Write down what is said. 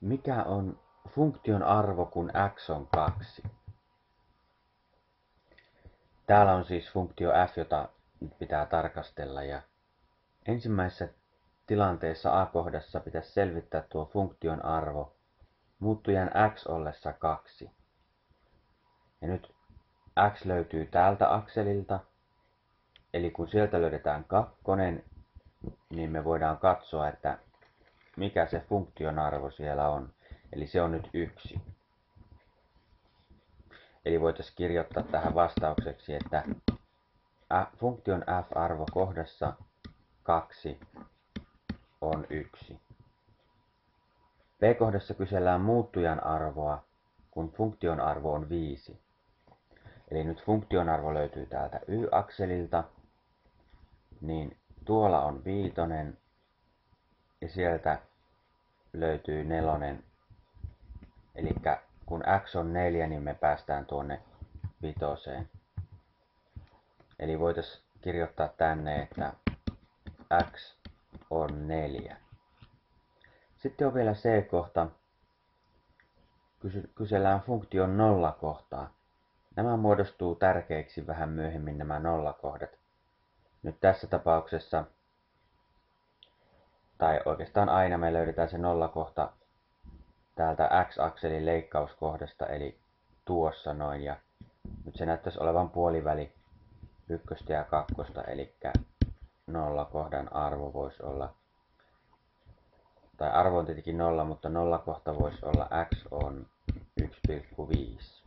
Mikä on funktion arvo, kun x on 2? Täällä on siis funktio f, jota nyt pitää tarkastella. Ja ensimmäisessä tilanteessa a-kohdassa pitäisi selvittää tuo funktion arvo muuttujan x ollessa 2. Ja nyt x löytyy täältä akselilta. Eli kun sieltä löydetään 2, niin me voidaan katsoa, että mikä se funktion arvo siellä on. Eli se on nyt 1. Eli voitaisiin kirjoittaa tähän vastaukseksi, että funktion f-arvo kohdassa 2 on 1. B-kohdassa kysellään muuttujan arvoa, kun funktion arvo on 5. Eli nyt funktion arvo löytyy täältä y-akselilta, niin tuolla on 5 ja sieltä löytyy 4. Eli kun x on 4, niin me päästään tuonne 5. Eli voitaisiin kirjoittaa tänne, että x on 4. Sitten on vielä C-kohta. Kysellään funktion nollakohtaa. Nämä muodostuu tärkeiksi vähän myöhemmin, nämä nollakohdat. Nyt tässä tapauksessa, tai oikeastaan aina, me löydetään se nollakohta täältä x-akselin leikkauskohdasta, eli tuossa noin. Ja nyt se näyttäisi olevan puoliväli 1 ja 2, eli nollakohdan arvo voisi olla, tai arvo on tietenkin 0, mutta nollakohta voisi olla x on 1,5.